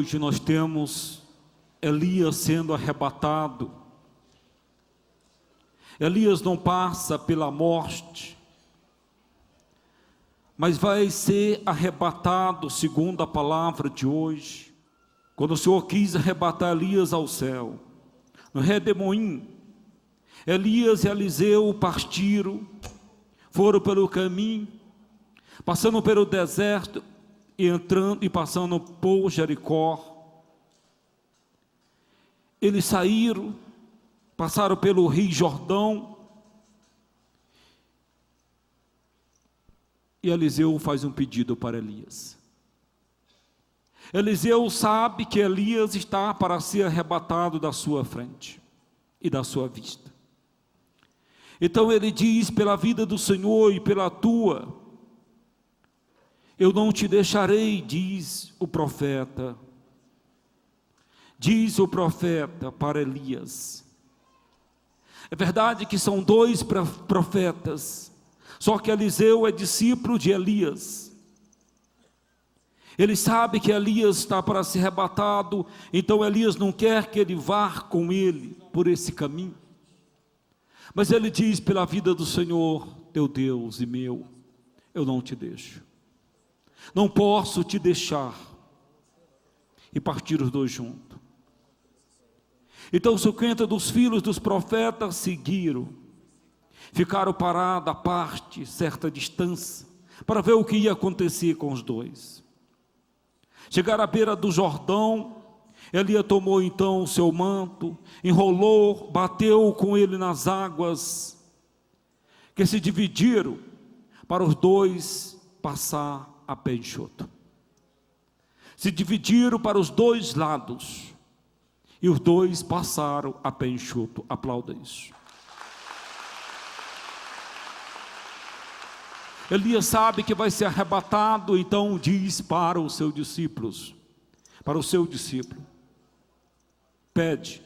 hoje nós temos Elias sendo arrebatado. Elias não passa pela morte, mas vai ser arrebatado, segundo a palavra de hoje, quando o Senhor quis arrebatar Elias ao céu. No Redemoim, Elias e Eliseu partiram, foram pelo caminho, passando pelo deserto, e entrando e passando por Jericó. Eles saíram, passaram pelo Rio Jordão, e Eliseu faz um pedido para Elias. Eliseu sabe que Elias está para ser arrebatado da sua frente e da sua vista. Então ele diz: pela vida do Senhor e pela tua, eu não te deixarei, diz o profeta. Diz o profeta para Elias. É verdade que são dois profetas, só que Eliseu é discípulo de Elias. Ele sabe que Elias está para ser arrebatado, então Elias não quer que ele vá com ele por esse caminho. Mas ele diz: pela vida do Senhor, teu Deus e meu, eu não te deixo. Não posso te deixar. E partir os dois juntos. Então 50 dos filhos dos profetas seguiram. Ficaram parados à parte, certa distância, para ver o que ia acontecer com os dois. Chegaram à beira do Jordão. Elias tomou então o seu manto, enrolou, bateu com ele nas águas, que se dividiram, para os dois passar a pé enxuto. Se dividiram para os dois lados, e os dois passaram a pé enxuto. Aplauda isso. Elias sabe que vai ser arrebatado, então diz para os seus discípulos, para o seu discípulo: pede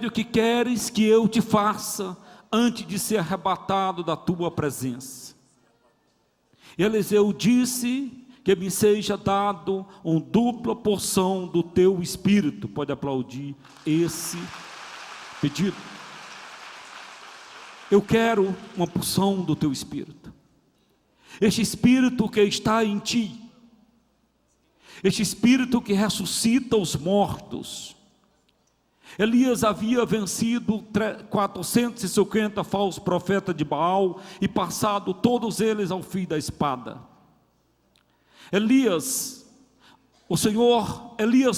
o que queres que eu te faça antes de ser arrebatado da tua presença. E Eliseu disse: que me seja dado uma dupla porção do teu espírito. Pode aplaudir esse pedido. Eu quero uma porção do teu espírito. Este espírito que está em ti, este espírito que ressuscita os mortos. Elias havia vencido 450 falsos profetas de Baal e passado todos eles ao fio da espada. Elias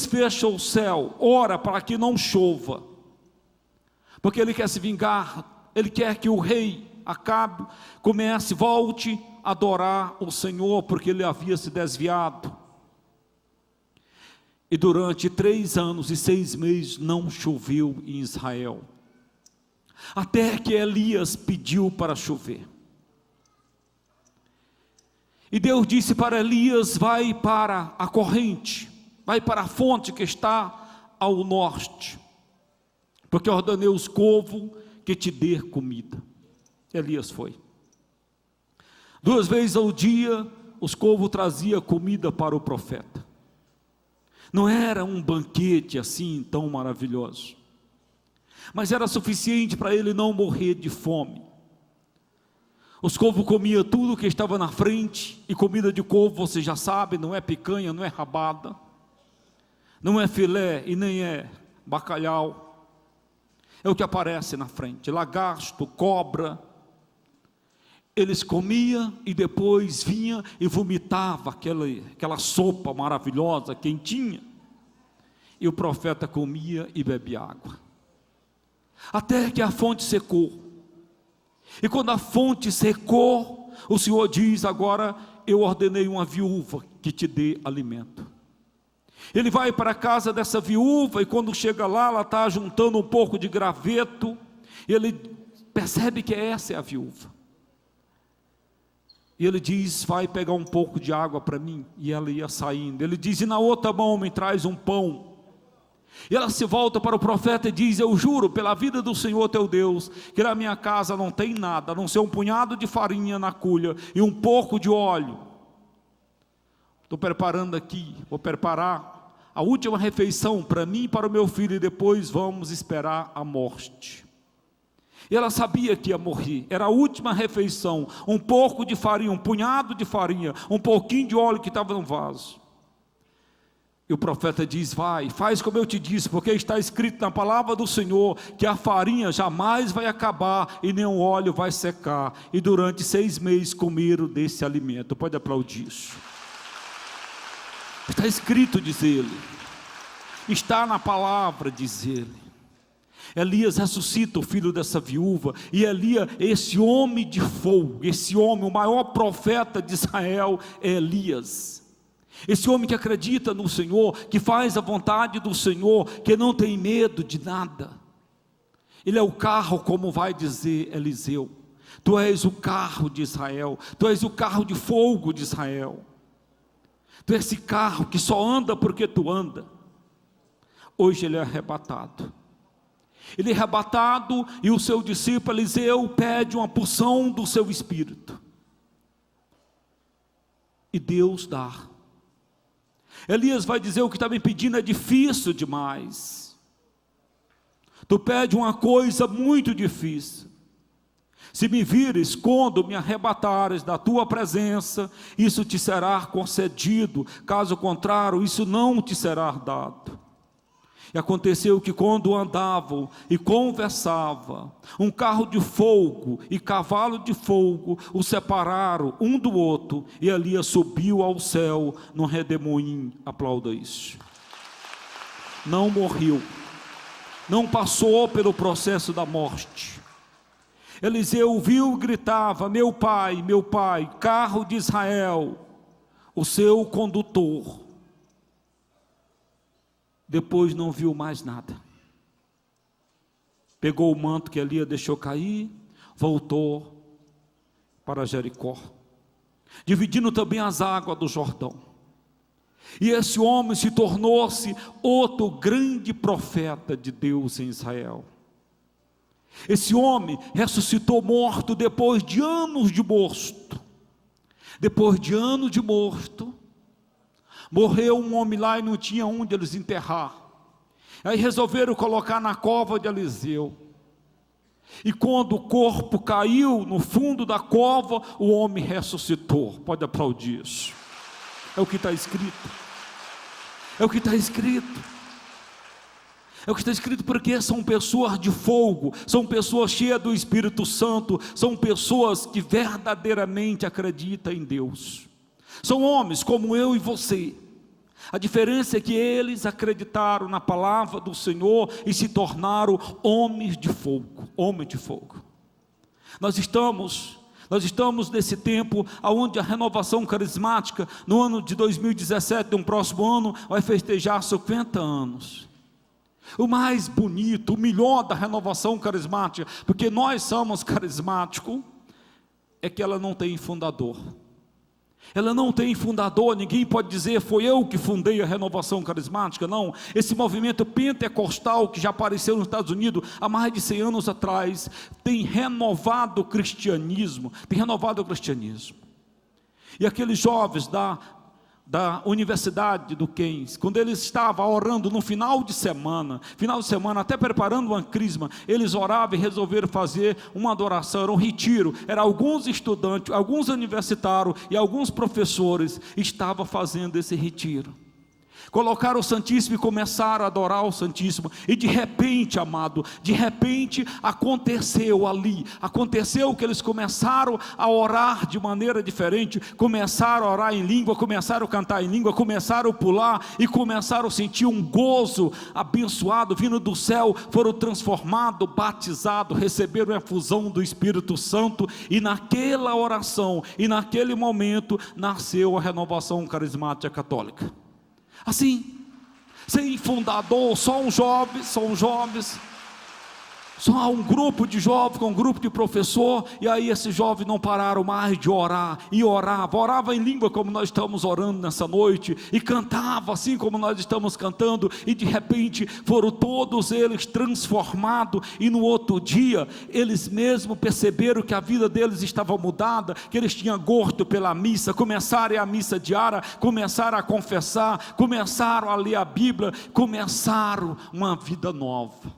fecha o céu, ora para que não chova, porque ele quer se vingar. Ele quer que o rei Acabe volte a adorar o Senhor, porque ele havia se desviado. E durante 3 anos e 6 meses não choveu em Israel, até que Elias pediu para chover. E Deus disse para Elias: vai para a corrente, vai para a fonte que está ao norte, porque ordenei os corvos que te dê comida. Elias foi. 2 vezes ao dia os corvos traziam comida para o profeta. Não era um banquete assim tão maravilhoso, mas era suficiente para ele não morrer de fome. Os corvos comiam tudo que estava na frente, e comida de corvo, você já sabe, não é picanha, não é rabada, não é filé e nem é bacalhau. É o que aparece na frente: lagarto, cobra. Eles comiam e depois vinha e vomitava aquela sopa maravilhosa, quentinha. E o profeta comia e bebia água, até que a fonte secou. E quando a fonte secou, o Senhor diz: agora eu ordenei uma viúva que te dê alimento. Ele vai para a casa dessa viúva, e quando chega lá, ela está juntando um pouco de graveto. Ele percebe que essa é a viúva. E ele diz: vai pegar um pouco de água para mim. E ela ia saindo. Ele diz: e na outra mão me traz um pão. E ela se volta para o profeta e diz: eu juro pela vida do Senhor teu Deus, que na minha casa não tem nada, a não ser um punhado de farinha na cuia e um pouco de óleo. Estou preparando aqui, vou preparar a última refeição para mim e para o meu filho, e depois vamos esperar a morte. E ela sabia que ia morrer, era a última refeição, um pouco de farinha, um punhado de farinha, um pouquinho de óleo que estava no vaso. E o profeta diz: vai, faz como eu te disse, porque está escrito na palavra do Senhor, que a farinha jamais vai acabar, e nem o óleo vai secar, e durante 6 meses comeram desse alimento. Pode aplaudir isso. Está escrito, diz ele, está na palavra, diz ele. Elias ressuscita o filho dessa viúva, e Elias, esse homem de fogo, esse homem, o maior profeta de Israel, é Elias. Esse homem que acredita no Senhor, que faz a vontade do Senhor, que não tem medo de nada. Ele é o carro, como vai dizer Eliseu. Tu és o carro de Israel, tu és o carro de fogo de Israel. Tu és esse carro que só anda porque tu anda. Hoje ele é arrebatado. Ele é arrebatado, e o seu discípulo Eliseu pede uma porção do seu espírito. E Deus dá. Elias vai dizer: o que está me pedindo é difícil demais. Tu pede uma coisa muito difícil. Se me vires, quando me arrebatares da tua presença, isso te será concedido, caso contrário, isso não te será dado. E aconteceu que quando andavam e conversavam, um carro de fogo e cavalo de fogo o separaram um do outro, e Elias subiu ao céu num redemoinho. Aplauda isso. Não morreu, não passou pelo processo da morte. Eliseu viu e gritava: meu pai, carro de Israel, o seu condutor. Depois não viu mais nada. Pegou o manto que Elias deixou cair, voltou para Jericó, dividindo também as águas do Jordão. E esse homem se tornou-se outro grande profeta de Deus em Israel. Esse homem ressuscitou morto depois de anos de morto. Depois de anos de morto, morreu um homem lá e não tinha onde eles enterrar. Aí resolveram colocar na cova de Eliseu. E quando o corpo caiu no fundo da cova, o homem ressuscitou. Pode aplaudir isso. É o que está escrito. É o que está escrito. É o que está escrito, porque são pessoas de fogo, são pessoas cheias do Espírito Santo, são pessoas que verdadeiramente acreditam em Deus. São homens como eu e você. A diferença é que eles acreditaram na palavra do Senhor e se tornaram homens de fogo. Homens de fogo. Nós estamos nesse tempo onde a renovação carismática, no ano de 2017, no próximo ano, vai festejar 50 anos. O mais bonito, o melhor da renovação carismática, porque nós somos carismáticos, é que ela não tem fundador. Ela não tem fundador, ninguém pode dizer: foi eu que fundei a renovação carismática. Não, esse movimento pentecostal que já apareceu nos Estados Unidos há mais de 100 anos atrás, tem renovado o cristianismo, E aqueles jovens da Universidade do Keynes, quando eles estavam orando no final de semana, até preparando uma crisma, eles oravam e resolveram fazer uma adoração, era um retiro, eram alguns estudantes, alguns universitários e alguns professores estavam fazendo esse retiro. Colocaram o Santíssimo e começaram a adorar o Santíssimo, e de repente, amado, aconteceu que eles começaram a orar de maneira diferente, começaram a orar em língua, começaram a cantar em língua, começaram a pular, e começaram a sentir um gozo abençoado, vindo do céu, foram transformados, batizados, receberam a efusão do Espírito Santo, e naquela oração, e naquele momento, nasceu a renovação carismática católica. Assim, sem fundador, só uns jovens, Só um grupo de jovens, com um grupo de professor, e aí esses jovens não pararam mais de orar, e orava em língua como nós estamos orando nessa noite, e cantava assim como nós estamos cantando, e de repente foram todos eles transformados, e no outro dia, eles mesmos perceberam que a vida deles estava mudada, que eles tinham gosto pela missa, começaram a missa diária, começaram a confessar, começaram a ler a Bíblia, começaram uma vida nova.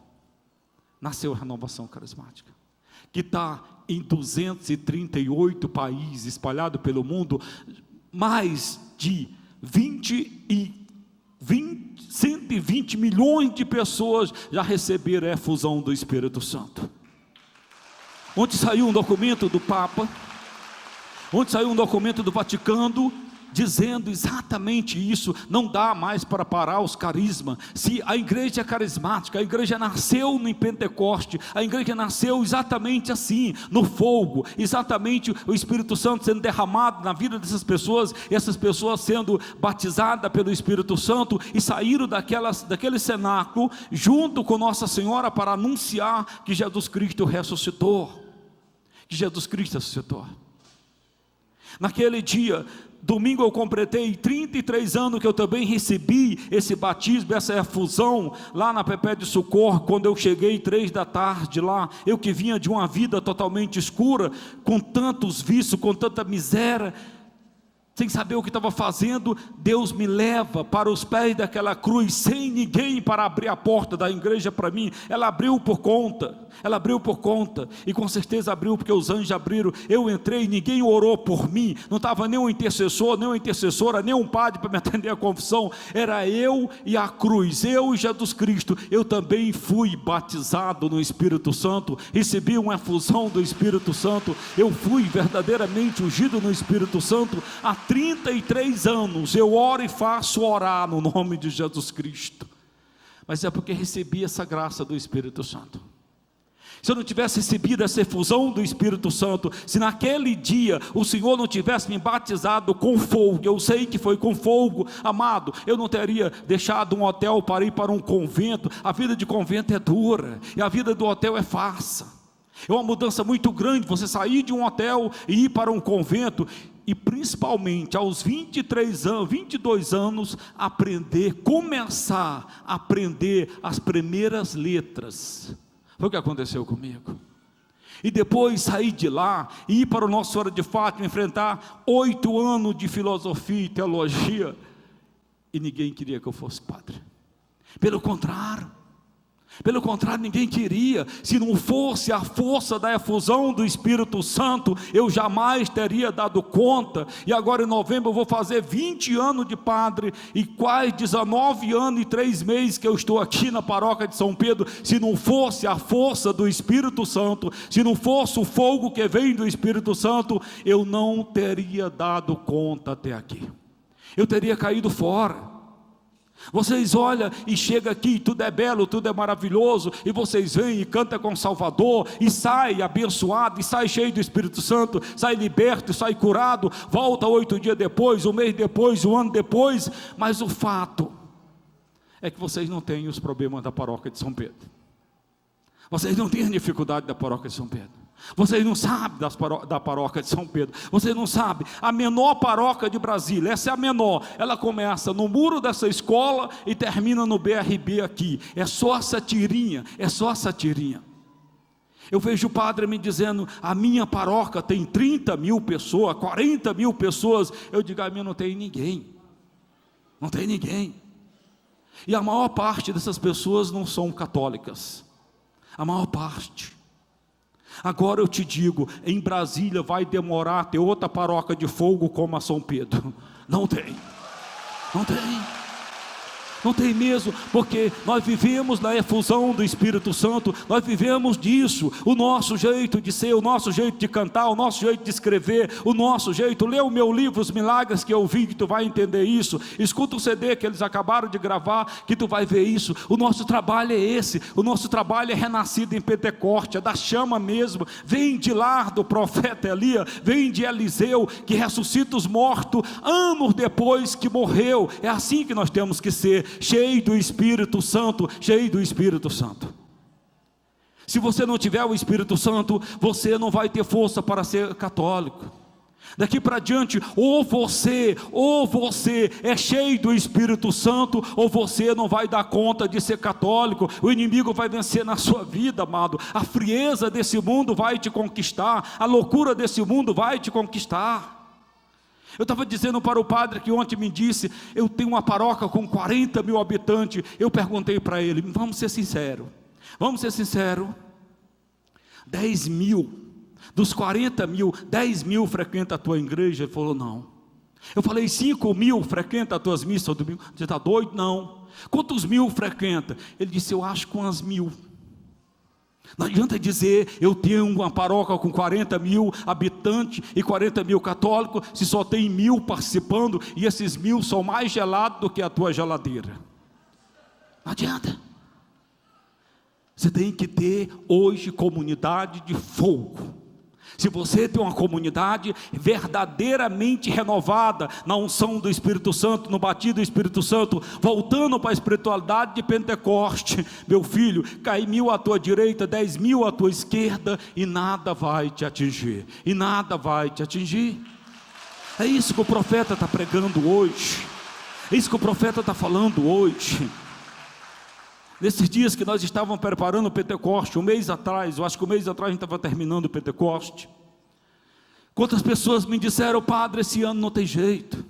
Nasceu a Renovação Carismática, que está em 238 países espalhados pelo mundo, mais de 120 milhões de pessoas já receberam a efusão do Espírito Santo. Ontem saiu um documento do Papa, ontem saiu um documento do Vaticano, dizendo exatamente isso. Não dá mais para parar os carismas. Se a igreja é carismática, a igreja nasceu em Pentecoste, a igreja nasceu exatamente assim, no fogo, exatamente o Espírito Santo sendo derramado na vida dessas pessoas, e essas pessoas sendo batizadas pelo Espírito Santo, e saíram daquele cenáculo, junto com Nossa Senhora, para anunciar que Jesus Cristo ressuscitou, que Jesus Cristo ressuscitou. Naquele dia, domingo, eu completei 33 anos que eu também recebi esse batismo, essa efusão, lá na Pepé de Socorro, quando eu cheguei 3 da tarde lá, eu que vinha de uma vida totalmente escura, com tantos vícios, com tanta miséria, sem saber o que estava fazendo, Deus me leva para os pés daquela cruz, sem ninguém para abrir a porta da igreja para mim. Ela abriu por conta, e com certeza abriu porque os anjos abriram. Eu entrei, ninguém orou por mim, não estava nem um intercessor, nem uma intercessora, nem um padre para me atender a confissão, era eu e a cruz, eu e Jesus Cristo. Eu também fui batizado no Espírito Santo, recebi uma efusão do Espírito Santo, eu fui verdadeiramente ungido no Espírito Santo. Há 33 anos eu oro e faço orar no nome de Jesus Cristo, mas é porque recebi essa graça do Espírito Santo. Se eu não tivesse recebido essa efusão do Espírito Santo, se naquele dia o Senhor não tivesse me batizado com fogo, eu sei que foi com fogo, amado, eu não teria deixado um hotel para ir para um convento. A vida de convento é dura, e a vida do hotel é fácil. É uma mudança muito grande, você sair de um hotel e ir para um convento, e principalmente aos 23 anos, 22 anos, começar a aprender as primeiras letras. Foi o que aconteceu comigo. E depois sair de lá e ir para o Nossa Senhora de Fátima, enfrentar 8 anos de filosofia e teologia, e ninguém queria que eu fosse padre. Pelo contrário, ninguém queria. Se não fosse a força da efusão do Espírito Santo, eu jamais teria dado conta. E agora em novembro eu vou fazer 20 anos de padre, e quase 19 anos e 3 meses que eu estou aqui na paróquia de São Pedro. Se não fosse a força do Espírito Santo, se não fosse o fogo que vem do Espírito Santo, eu não teria dado conta até aqui, eu teria caído fora. Vocês olham e chegam aqui, tudo é belo, tudo é maravilhoso, e vocês vêm e cantam com o Salvador, e sai abençoado, e sai cheio do Espírito Santo, sai liberto, sai curado, volta 8 dias depois, um mês depois, um ano depois, mas o fato é que vocês não têm os problemas da paróquia de São Pedro, vocês não têm a dificuldade da paróquia de São Pedro. Vocês não sabem da paróquia de São Pedro. Vocês não sabem, a menor paróquia de Brasília, essa é a menor, ela começa no muro dessa escola e termina no BRB aqui. É só essa tirinha, Eu vejo o padre me dizendo, a minha paróquia tem 30 mil pessoas, 40 mil pessoas. Eu digo, a minha não tem ninguém. E a maior parte dessas pessoas não são católicas, a maior parte. Agora eu te digo, em Brasília vai demorar a ter outra paróquia de fogo como a São Pedro. Não tem mesmo, porque nós vivemos na efusão do Espírito Santo, nós vivemos disso, o nosso jeito de ser, o nosso jeito de cantar, o nosso jeito de escrever, o nosso jeito. Lê o meu livro, Os Milagres que eu vi, que tu vai entender isso. Escuta o CD que eles acabaram de gravar, que tu vai ver isso. O nosso trabalho é esse, o nosso trabalho é renascido em Pentecoste, é da chama mesmo, vem de lá do profeta Elias, vem de Eliseu, que ressuscita os mortos, anos depois que morreu. É assim que nós temos que ser, cheio do Espírito Santo, Se você não tiver o Espírito Santo, você não vai ter força para ser católico. Daqui para diante, ou você é cheio do Espírito Santo, ou você não vai dar conta de ser católico. O inimigo vai vencer na sua vida, amado. A frieza desse mundo vai te conquistar, a loucura desse mundo vai te conquistar. Eu estava dizendo para o padre que ontem me disse, eu tenho uma paróquia com 40 mil habitantes. Eu perguntei para ele, vamos ser sinceros, 10 mil, dos 40 mil, 10 mil frequentam a tua igreja? Ele falou, não. Eu falei, 5 mil frequentam as tuas missas do domingo? Você está doido? Não. Quantos mil frequenta? Ele disse, eu acho que umas 1000. Não adianta dizer, eu tenho uma paróquia com 40 mil habitantes e 40 mil católicos, se só tem 1000 participando, e esses 1000 são mais gelados do que a tua geladeira. Não adianta. Você tem que ter hoje comunidade de fogo. Se você tem uma comunidade verdadeiramente renovada, na unção do Espírito Santo, no batido do Espírito Santo, voltando para a espiritualidade de Pentecoste, meu filho, cai 1000 à tua direita, 10 mil à tua esquerda, e nada vai te atingir, É isso que o profeta está pregando hoje, é isso que o profeta está falando hoje. Nesses dias que nós estávamos preparando o Pentecoste, um mês atrás, eu acho que um mês atrás a gente estava terminando o Pentecoste. Quantas pessoas me disseram, padre, esse ano não tem jeito.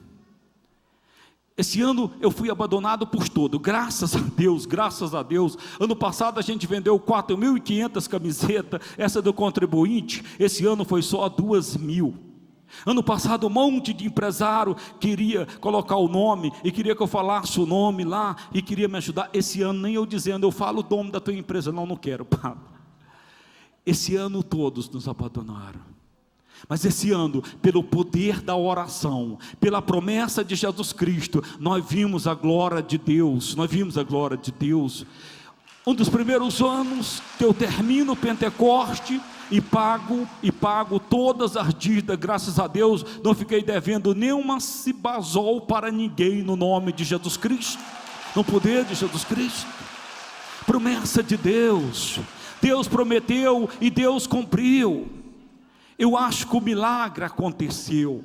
Esse ano eu fui abandonado por todo, graças a Deus. Ano passado a gente vendeu 4.500 camisetas, essa do contribuinte, esse ano foi só 2.000. Ano passado um monte de empresário queria colocar o nome, e queria que eu falasse o nome lá, e queria me ajudar. Esse ano nem eu dizendo, eu falo o nome da tua empresa, não quero, padre. Esse ano todos nos abandonaram, mas esse ano, pelo poder da oração, pela promessa de Jesus Cristo, nós vimos a glória de Deus, Um dos primeiros anos que eu termino o Pentecoste, e pago todas as dívidas, graças a Deus, não fiquei devendo nenhuma cibazol para ninguém, no nome de Jesus Cristo, no poder de Jesus Cristo. Promessa de Deus, Deus prometeu e Deus cumpriu. Eu acho que o milagre aconteceu,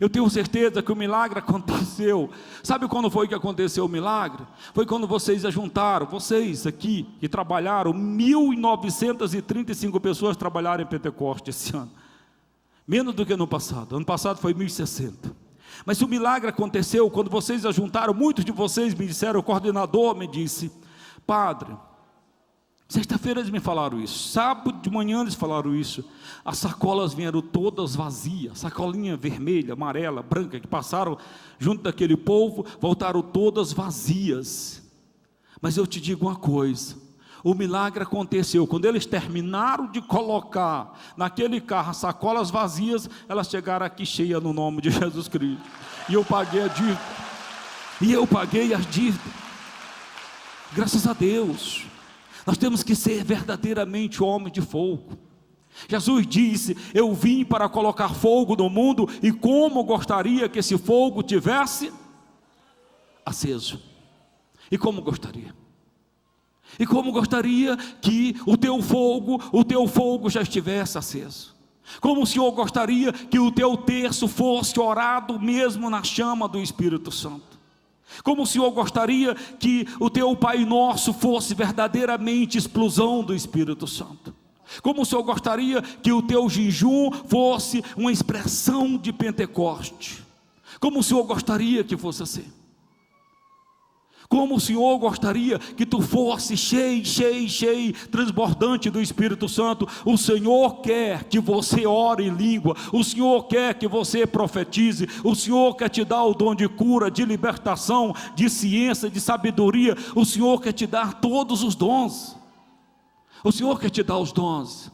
eu tenho certeza que o milagre aconteceu. Sabe quando foi que aconteceu o milagre? Foi quando vocês ajuntaram, vocês aqui que trabalharam, 1.935 pessoas trabalharam em Pentecoste esse ano, menos do que ano passado foi 1.060. Mas o milagre aconteceu quando vocês ajuntaram. Muitos de vocês me disseram, o coordenador me disse, padre, sexta-feira eles me falaram isso, sábado de manhã eles falaram isso, as sacolas vieram todas vazias, sacolinha vermelha, amarela, branca, que passaram junto daquele povo, voltaram todas vazias. Mas eu te digo uma coisa, o milagre aconteceu, quando eles terminaram de colocar naquele carro as sacolas vazias, elas chegaram aqui cheias no nome de Jesus Cristo, e eu paguei as dívidas, graças a Deus. Nós temos que ser verdadeiramente homem de fogo. Jesus disse, eu vim para colocar fogo no mundo, e como gostaria que esse fogo tivesse aceso. E como gostaria que o teu fogo já estivesse aceso. Como o Senhor gostaria que o teu terço fosse orado mesmo na chama do Espírito Santo. Como o Senhor gostaria que o teu Pai Nosso fosse verdadeiramente explosão do Espírito Santo. Como o Senhor gostaria que o teu jejum fosse uma expressão de Pentecoste. Como o Senhor gostaria que fosse assim. Como o Senhor gostaria que tu fosse cheio, transbordante do Espírito Santo. O Senhor quer que você ore em língua, o Senhor quer que você profetize, o Senhor quer te dar o dom de cura, de libertação, de ciência, de sabedoria. O Senhor quer te dar todos os dons, o Senhor quer te dar os dons.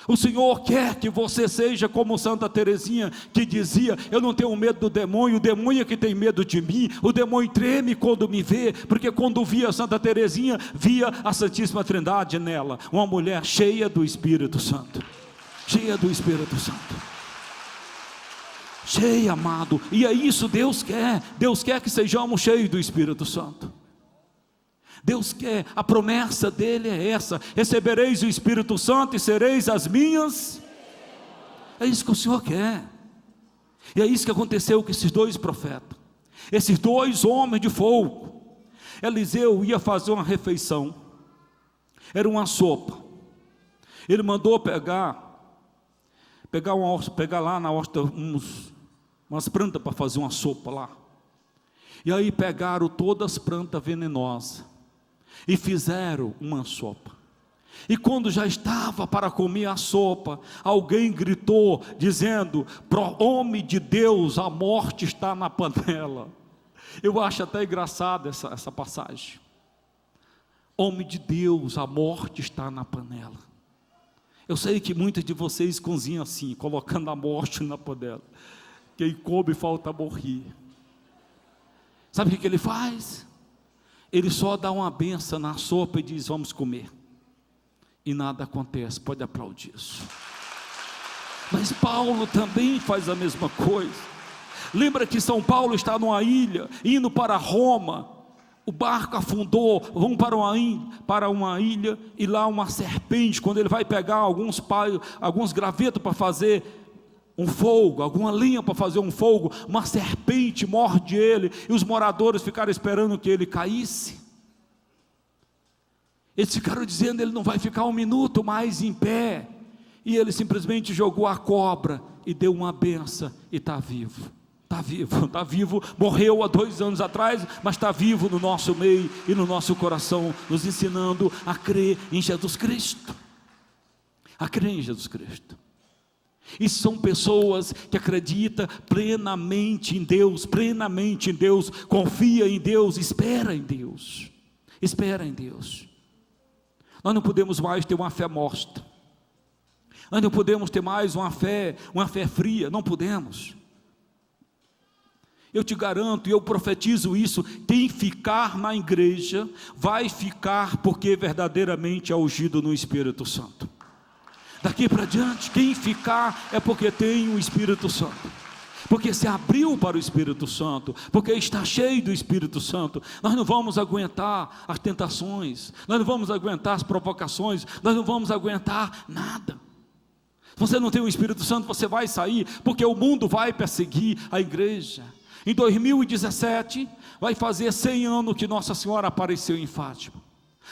O Senhor quer que você seja como Santa Teresinha, que dizia, eu não tenho medo do demônio, o demônio é que tem medo de mim, o demônio treme quando me vê, porque quando via Santa Teresinha, via a Santíssima Trindade nela, uma mulher cheia do Espírito Santo, cheia, amado, e é isso Deus quer que sejamos cheios do Espírito Santo. Deus quer, a promessa dele é essa: recebereis o Espírito Santo e sereis as minhas. É isso que o Senhor quer. E é isso que aconteceu com esses dois profetas, esses dois homens de fogo. Eliseu ia fazer uma refeição, era uma sopa. Ele mandou pegar lá na horta umas plantas para fazer uma sopa lá. E aí pegaram todas as plantas venenosas e fizeram uma sopa. E quando já estava para comer a sopa, alguém gritou dizendo: "Pro homem de Deus, a morte está na panela." Eu acho até engraçado essa passagem. Homem de Deus, a morte está na panela. Eu sei que muitos de vocês cozinham assim, colocando a morte na panela. Quem come falta morrer. Sabe o que ele faz? Ele só dá uma benção na sopa e diz: "Vamos comer." E nada acontece, pode aplaudir isso. Mas Paulo também faz a mesma coisa. Lembra que São Paulo está numa ilha, indo para Roma. O barco afundou, vão para uma ilha, e lá uma serpente, quando ele vai pegar alguns gravetos para fazer um fogo, alguma linha para fazer um fogo, uma serpente morde ele, e os moradores ficaram esperando que ele caísse. Eles ficaram dizendo: ele não vai ficar um minuto mais em pé, e ele simplesmente jogou a cobra, e deu uma benção, e está vivo. Está vivo, morreu há 2 anos atrás, mas está vivo no nosso meio e no nosso coração, nos ensinando a crer em Jesus Cristo. A crer em Jesus Cristo. E são pessoas que acreditam plenamente em Deus, confia em Deus, espera em Deus. Nós não podemos mais ter uma fé morta. Nós não podemos ter mais uma fé fria, não podemos. Eu te garanto, e eu profetizo isso: quem ficar na igreja, vai ficar porque verdadeiramente é ungido no Espírito Santo. Daqui para diante, quem ficar é porque tem o Espírito Santo, porque se abriu para o Espírito Santo, porque está cheio do Espírito Santo. Nós não vamos aguentar as tentações, nós não vamos aguentar as provocações, nós não vamos aguentar nada. Se você não tem o Espírito Santo, você vai sair, porque o mundo vai perseguir a igreja. Em 2017, vai fazer 100 anos que Nossa Senhora apareceu em Fátima.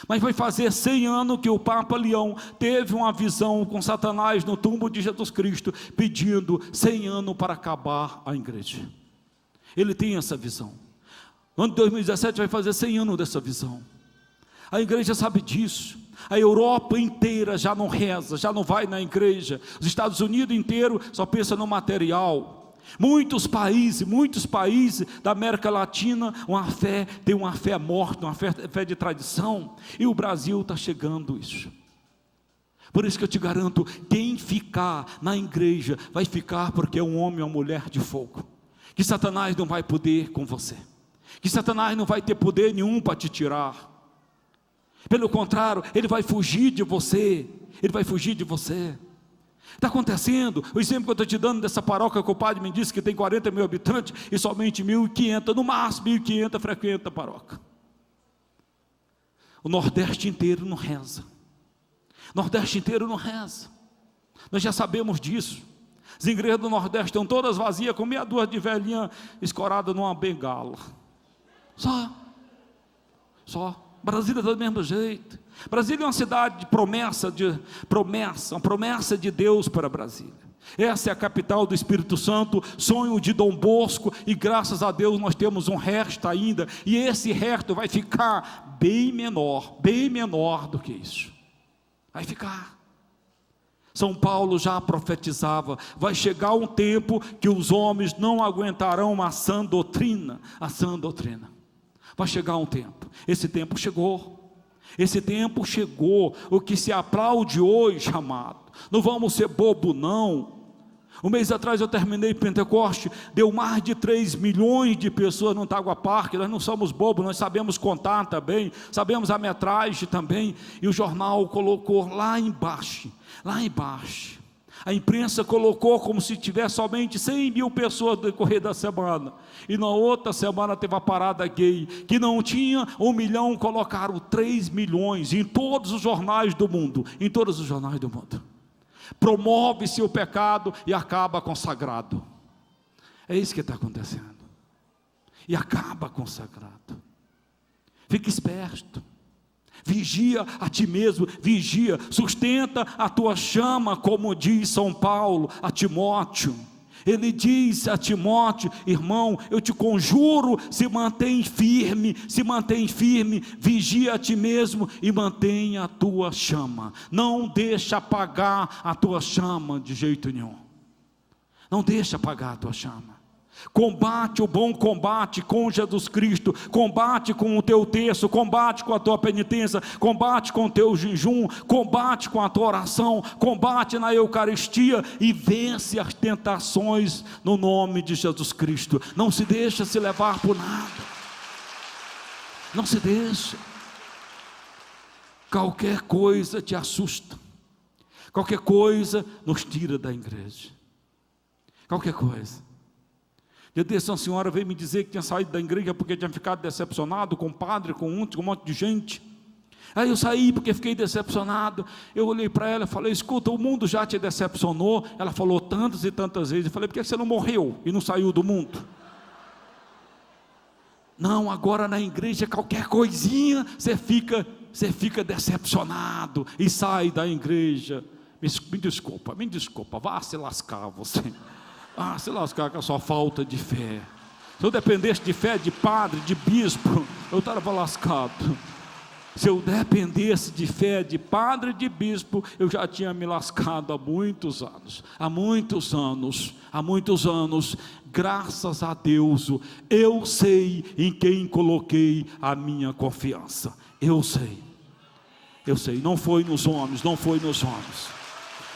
Mas vai fazer 100 anos que o Papa Leão teve uma visão com Satanás no túmulo de Jesus Cristo, pedindo 100 anos para acabar a igreja. Ele tem essa visão. No ano de 2017 vai fazer 100 anos dessa visão. A igreja sabe disso. A Europa inteira já não reza, já não vai na igreja. Os Estados Unidos inteiro só pensa no material. Muitos países da América Latina, tem uma fé morta, uma fé de tradição, e o Brasil está chegando isso. Por isso que eu te garanto, quem ficar na igreja, vai ficar porque é um homem ou uma mulher de fogo, que Satanás não vai poder com você, que Satanás não vai ter poder nenhum para te tirar. Pelo contrário, ele vai fugir de você, Está acontecendo, o exemplo que eu estou te dando dessa paróquia que o padre me disse que tem 40 mil habitantes e somente 1.500, no máximo 1.500 frequenta a paróquia. O Nordeste inteiro não reza. Nós já sabemos disso. As igrejas do Nordeste estão todas vazias, com meia dúzia de velhinha escorada numa bengala. Só. Brasília está do mesmo jeito. Brasília é uma cidade de uma promessa de Deus para Brasília. Essa é a capital do Espírito Santo, sonho de Dom Bosco, e graças a Deus nós temos um resto ainda, e esse resto vai ficar bem menor do que isso. Vai ficar. São Paulo já profetizava: vai chegar um tempo que os homens não aguentarão a sã doutrina. Vai chegar um tempo, esse tempo chegou, o que se aplaude hoje, amado, não vamos ser bobo não. Um mês atrás eu terminei Pentecoste, deu mais de 3 milhões de pessoas no Tágua Parque. Nós não somos bobos, nós sabemos contar também, sabemos a metragem também, e o jornal colocou lá embaixo, A imprensa colocou como se tivesse somente 100 mil pessoas no decorrer da semana. E na outra semana teve a parada gay, que não tinha 1 milhão, colocaram 3 milhões em todos os jornais do mundo. Em todos os jornais do mundo. Promove-se o pecado e acaba consagrado. É isso que está acontecendo. E acaba consagrado. Fique esperto. Vigia a ti mesmo, vigia, sustenta a tua chama, como diz São Paulo a Timóteo. Ele diz a Timóteo: irmão, eu te conjuro, se mantém firme, vigia a ti mesmo e mantenha a tua chama. Não deixa apagar a tua chama de jeito nenhum. Não deixa apagar a tua chama. Combate o bom combate com Jesus Cristo, combate com o teu terço, combate com a tua penitência, combate com o teu jejum, combate com a tua oração, combate na Eucaristia e vence as tentações no nome de Jesus Cristo. Não se deixa se levar por nada, não se deixa. Qualquer coisa te assusta, qualquer coisa nos tira da igreja, qualquer coisa. Eu disse, uma senhora veio me dizer que tinha saído da igreja porque tinha ficado decepcionado com o padre, com um monte de gente. Aí eu saí porque fiquei decepcionado. Eu olhei para ela e falei: escuta, o mundo já te decepcionou. Ela falou tantas e tantas vezes. Eu falei: por que você não morreu e não saiu do mundo? Não, agora na igreja qualquer coisinha você fica decepcionado e sai da igreja. Me desculpa, vá se lascar você. Se lascar com a sua falta de fé. Se eu dependesse de fé de padre, de bispo, eu estava lascado. Se eu dependesse de fé de padre e de bispo, eu já tinha me lascado há muitos anos. Graças a Deus, eu sei em quem coloquei a minha confiança. Eu sei, não foi nos homens.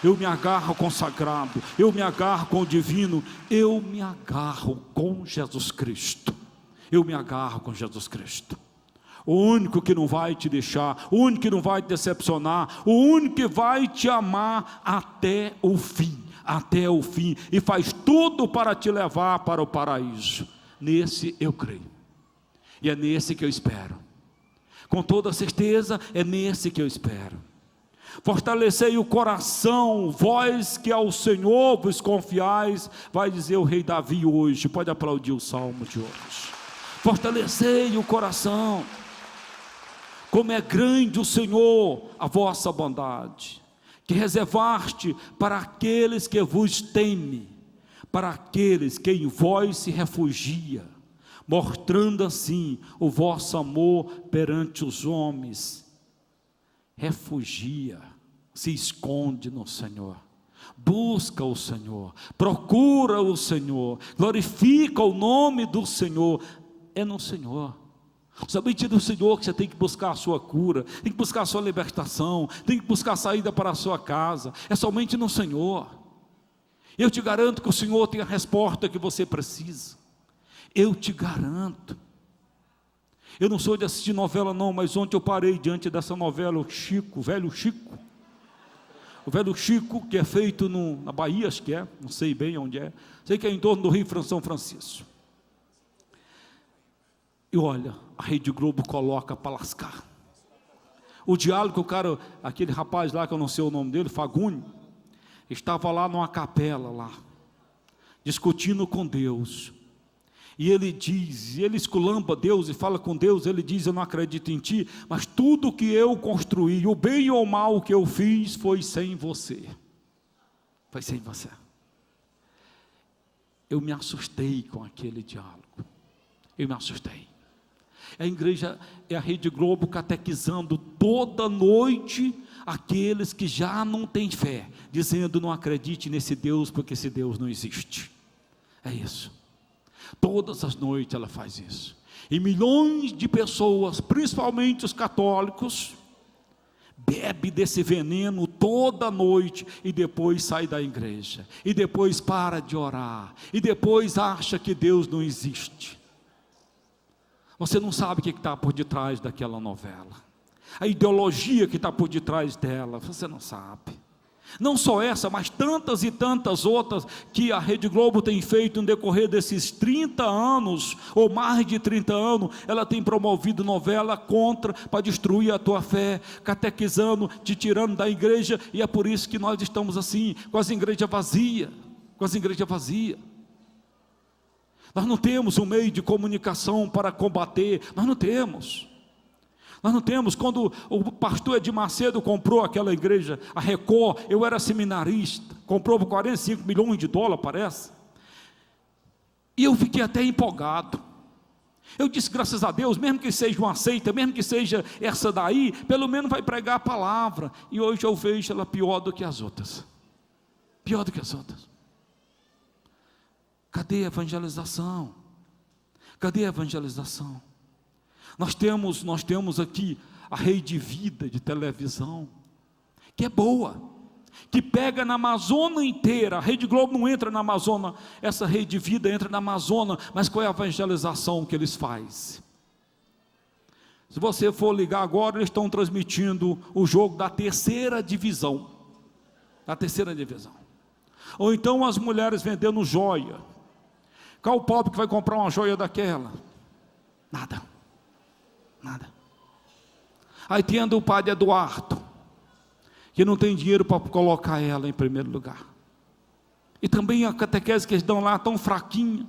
Eu me agarro com o sagrado, eu me agarro com o divino, eu me agarro com Jesus Cristo. O único que não vai te deixar, o único que não vai te decepcionar, o único que vai te amar até o fim, e faz tudo para te levar para o paraíso. Nesse eu creio, e é nesse que eu espero, com toda certeza é nesse que eu espero. Fortalecei o coração, vós que ao Senhor vos confiais, vai dizer o rei Davi hoje. Pode aplaudir o salmo de hoje. Fortalecei o coração. Como é grande o Senhor, a vossa bondade, que reservaste para aqueles que vos temem, para aqueles que em vós se refugia, mostrando assim o vosso amor perante os homens. Refugia, se esconde no Senhor, busca o Senhor, procura o Senhor, glorifica o nome do Senhor. É no Senhor, somente no Senhor que você tem que buscar a sua cura, tem que buscar a sua libertação, tem que buscar a saída para a sua casa. É somente no Senhor. Eu te garanto que o Senhor tem a resposta que você precisa. Eu te garanto. Eu não sou de assistir novela não, mas ontem eu parei diante dessa novela, o Velho Chico. O Velho Chico, que é feito na Bahia, acho que é, não sei bem onde é. Sei que é em torno do Rio São Francisco. E olha, a Rede Globo coloca para lascar. O diálogo, aquele rapaz lá, que eu não sei o nome dele, Faguni, estava lá numa capela lá, discutindo com Deus. E ele diz, ele esculamba Deus e fala com Deus. Ele diz: eu não acredito em ti, mas tudo que eu construí, o bem ou o mal que eu fiz, foi sem você. Eu me assustei com aquele diálogo. A igreja é a Rede Globo catequizando toda noite aqueles que já não têm fé, dizendo: não acredite nesse Deus, porque esse Deus não existe. É isso. Todas as noites ela faz isso. E milhões de pessoas, principalmente os católicos, bebe desse veneno toda noite e depois sai da igreja, e depois para de orar, e depois acha que Deus não existe. Você não sabe o que está por detrás daquela novela, a ideologia que está por detrás dela, você não sabe. Não só essa, mas tantas e tantas outras que a Rede Globo tem feito no decorrer desses 30 anos, ou mais de 30 anos. Ela tem promovido novela para destruir a tua fé, catequizando, te tirando da igreja, e é por isso que nós estamos assim, com as igrejas vazias, Nós não temos um meio de comunicação para combater, nós não temos. Quando o pastor Edir Macedo comprou aquela igreja, a Record, eu era seminarista, comprou por 45 milhões de dólares, parece, e eu fiquei até empolgado. Eu disse, graças a Deus, mesmo que seja uma seita, mesmo que seja essa daí, pelo menos vai pregar a palavra. E hoje eu vejo ela pior do que as outras. Cadê a evangelização? Nós temos aqui a Rede Vida de televisão, que é boa, que pega na Amazônia inteira. A Rede Globo não entra na Amazônia, essa Rede Vida entra na Amazônia, mas qual é a evangelização que eles fazem? Se você for ligar agora, eles estão transmitindo o jogo da terceira divisão, ou então as mulheres vendendo joia. Qual o pobre que vai comprar uma joia daquela? Nada. Aí tem o padre Eduardo, que não tem dinheiro para colocar ela em primeiro lugar, e também a catequese que eles dão lá, tão fraquinha.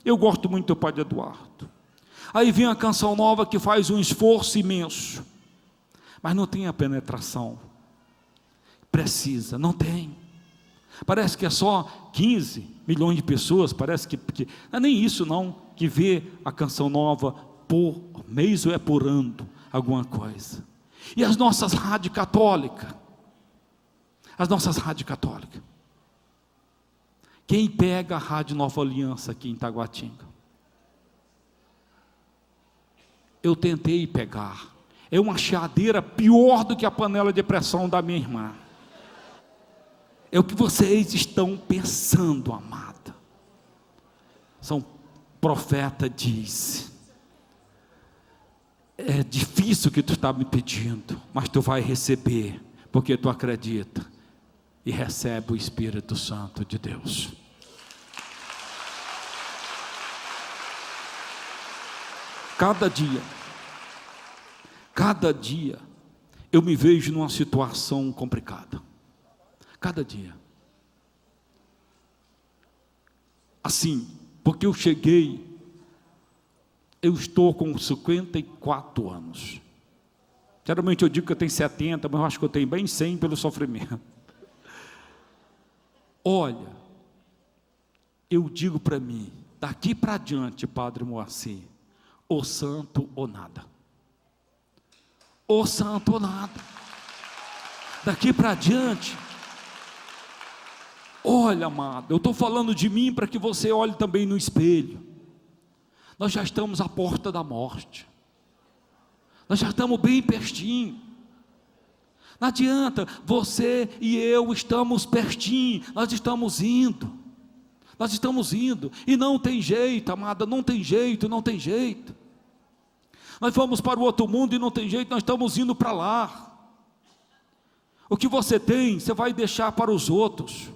Eu gosto muito do padre Eduardo. Aí vem a Canção Nova, que faz um esforço imenso, mas não tem a penetração precisa, não tem. Parece que é só 15 milhões de pessoas, parece que não é nem isso não, que vê a Canção Nova por mês ou é por ano, alguma coisa. E as nossas rádios católicas, quem pega a Rádio Nova Aliança aqui em Taguatinga? Eu tentei pegar, é uma chiadeira pior do que a panela de pressão da minha irmã. É o que vocês estão pensando, amada. São profeta diz, é difícil o que tu está me pedindo, mas tu vai receber, porque tu acredita, e recebe o Espírito Santo de Deus. Cada dia, eu me vejo numa situação complicada, cada dia, assim, porque eu estou com 54 anos, geralmente eu digo que eu tenho 70, mas eu acho que eu tenho bem 100 pelo sofrimento. Olha, eu digo para mim, daqui para diante, Padre Moacir, ou santo ou nada, daqui para diante. Olha, amado, eu estou falando de mim para que você olhe também no espelho. Nós já estamos à porta da morte, nós já estamos bem pertinho. Não adianta, você e eu estamos pertinho, nós estamos indo, e não tem jeito, amada, não tem jeito. Nós vamos para o outro mundo e não tem jeito, nós estamos indo para lá. O que você tem, você vai deixar para os outros.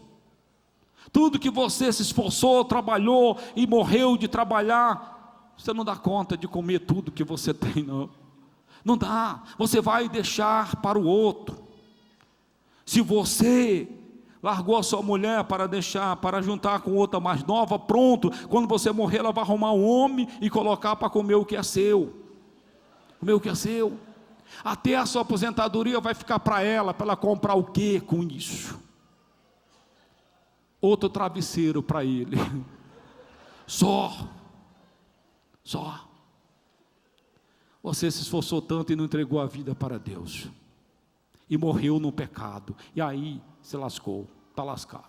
Tudo que você se esforçou, trabalhou e morreu de trabalhar, você não dá conta de comer tudo que você tem, não dá, você vai deixar para o outro. Se você largou a sua mulher para juntar com outra mais nova, pronto, quando você morrer, ela vai arrumar um homem e colocar para comer o que é seu, até a sua aposentadoria vai ficar para ela comprar o que com isso? Outro travesseiro para ele, só, você se esforçou tanto e não entregou a vida para Deus, e morreu no pecado, e aí se lascou, está lascado,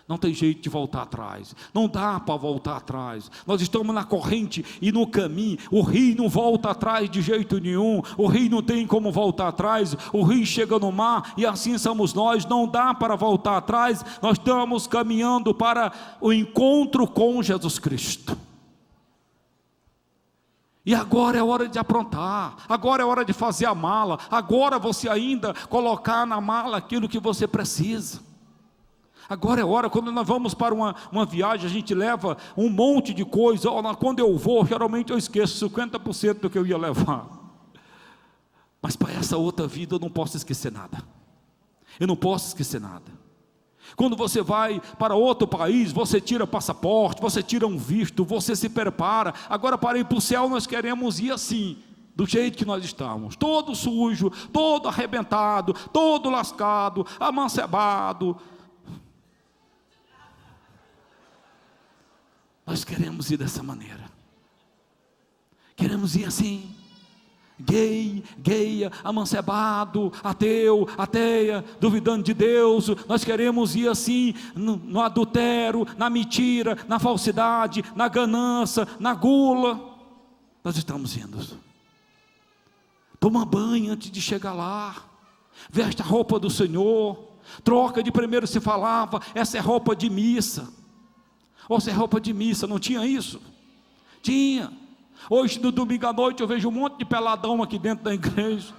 não tem jeito de voltar atrás, não dá para voltar atrás, nós estamos na corrente e no caminho, o rio não volta atrás de jeito nenhum, o rio não tem como voltar atrás, o rio chega no mar, e assim somos nós, não dá para voltar atrás, nós estamos caminhando para o encontro com Jesus Cristo. E agora é hora de aprontar, agora é hora de fazer a mala, agora você ainda colocar na mala aquilo que você precisa. Agora é hora, quando nós vamos para uma viagem, a gente leva um monte de coisa. Quando eu vou, geralmente eu esqueço 50% do que eu ia levar. Mas para essa outra vida eu não posso esquecer nada. Eu não posso esquecer nada. Quando você vai para outro país, você tira passaporte, você tira um visto, você se prepara. Agora para ir para o céu nós queremos ir assim, do jeito que nós estamos, todo sujo, todo arrebentado, todo lascado, amancebado. Nós queremos ir dessa maneira. Queremos ir assim, gay, gaia, amancebado, ateu, ateia, duvidando de Deus. Nós queremos ir assim, no adultério, na mentira, na falsidade, na ganância, na gula. Nós estamos indo. Toma banho antes de chegar lá, veste a roupa do Senhor, troca. De primeiro se falava, essa é roupa de missa. Ou se é roupa de missa, não tinha isso? Tinha. Hoje no domingo à noite eu vejo um monte de peladão aqui dentro da igreja.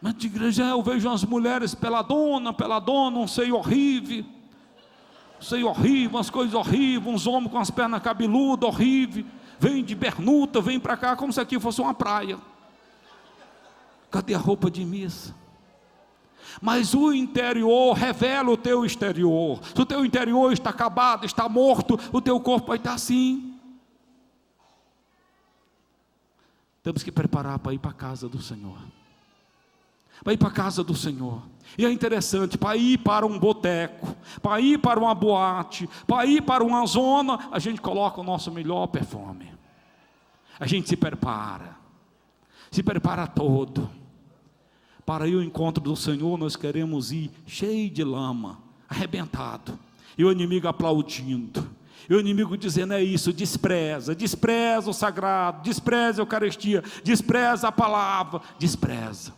Mas de igreja eu vejo umas mulheres peladona, um seio horrível, umas coisas horríveis, uns homens com as pernas cabeludas, horrível, vem de bermuda, vem para cá como se aqui fosse uma praia. Cadê a roupa de missa? Mas o interior revela o teu exterior. Se o teu interior está acabado, está morto, o teu corpo vai estar assim. Temos que preparar para ir para a casa do Senhor. Para ir para a casa do Senhor. E é interessante, para ir para um boteco, para ir para uma boate, para ir para uma zona, a gente coloca o nosso melhor perfume. A gente se prepara todo. Para ir ao encontro do Senhor, nós queremos ir cheio de lama, arrebentado, e o inimigo aplaudindo, e o inimigo dizendo: é isso, despreza o sagrado, despreza a Eucaristia, despreza a palavra, despreza.